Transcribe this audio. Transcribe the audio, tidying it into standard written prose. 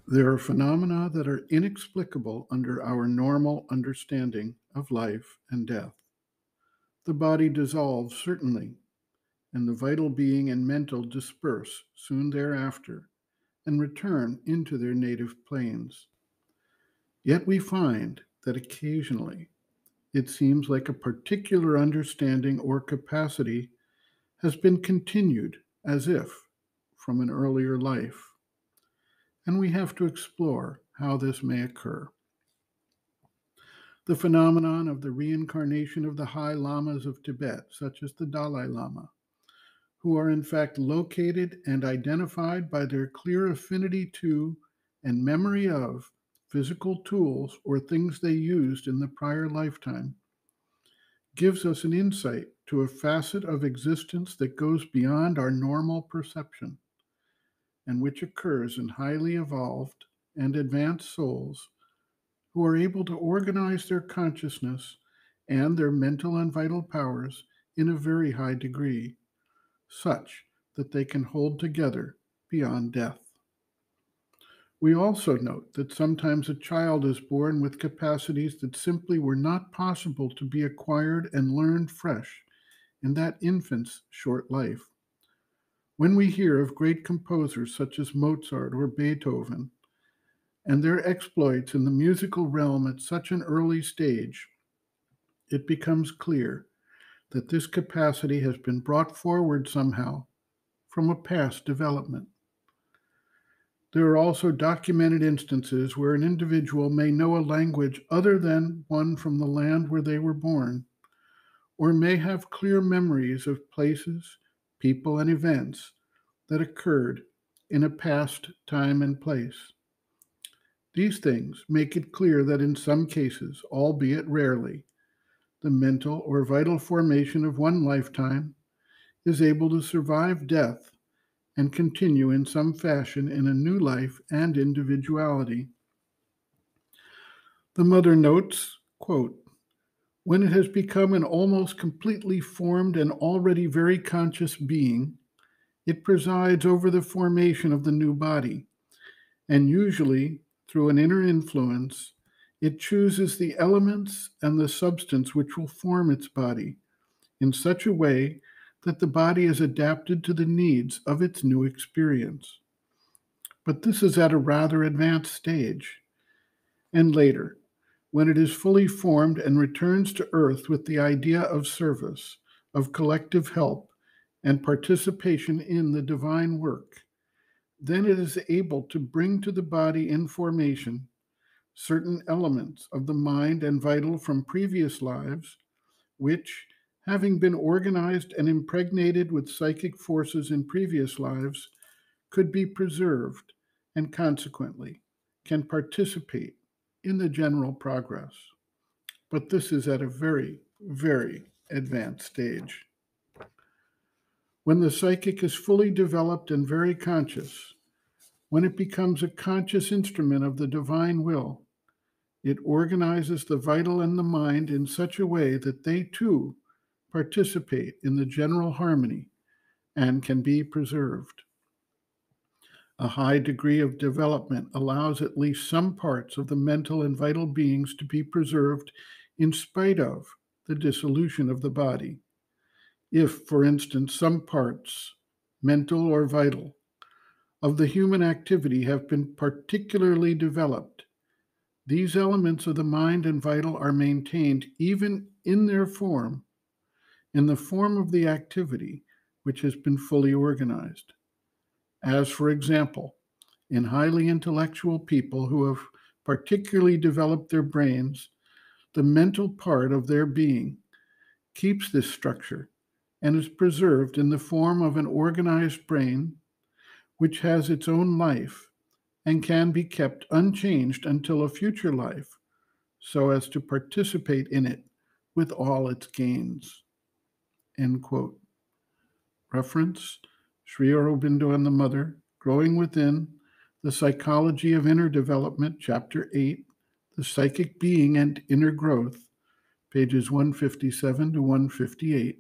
There are phenomena that are inexplicable under our normal understanding of life and death. The body dissolves, certainly, and the vital being and mental disperse soon thereafter and return into their native planes. Yet we find that occasionally it seems like a particular understanding or capacity has been continued as if from an earlier life, and we have to explore how this may occur. The phenomenon of the reincarnation of the high lamas of Tibet, such as the Dalai Lama, who are in fact located and identified by their clear affinity to and memory of physical tools or things they used in the prior lifetime, gives us an insight to a facet of existence that goes beyond our normal perception and which occurs in highly evolved and advanced souls who are able to organize their consciousness and their mental and vital powers in a very high degree, such that they can hold together beyond death. We also note that sometimes a child is born with capacities that simply were not possible to be acquired and learned fresh in that infant's short life. When we hear of great composers such as Mozart or Beethoven and their exploits in the musical realm at such an early stage, it becomes clear that this capacity has been brought forward somehow from a past development. There are also documented instances where an individual may know a language other than one from the land where they were born, or may have clear memories of places, people, and events that occurred in a past time and place. These things make it clear that in some cases, albeit rarely, the mental or vital formation of one lifetime is able to survive death and continue in some fashion in a new life and individuality. The mother notes, quote, when it has become an almost completely formed and already very conscious being, it presides over the formation of the new body, and usually, through an inner influence, it chooses the elements and the substance which will form its body in such a way that the body is adapted to the needs of its new experience. But this is at a rather advanced stage. And later, when it is fully formed and returns to earth with the idea of service, of collective help, and participation in the divine work, then it is able to bring to the body in formation certain elements of the mind and vital from previous lives, which, having been organized and impregnated with psychic forces in previous lives, could be preserved and consequently can participate in the general progress. But this is at a very, very advanced stage. When the psychic is fully developed and very conscious, when it becomes a conscious instrument of the divine will, it organizes the vital and the mind in such a way that they too participate in the general harmony and can be preserved. A high degree of development allows at least some parts of the mental and vital beings to be preserved in spite of the dissolution of the body. If, for instance, some parts, mental or vital, of the human activity have been particularly developed, these elements of the mind and vital are maintained even in their form, in the form of the activity which has been fully organized. As, for example, in highly intellectual people who have particularly developed their brains, the mental part of their being keeps this structure and is preserved in the form of an organized brain which has its own life and can be kept unchanged until a future life so as to participate in it with all its gains. End quote. Reference Sri Aurobindo and the Mother, Growing Within, The Psychology of Inner Development, Chapter 8, The Psychic Being and Inner Growth, pages 157 to 158,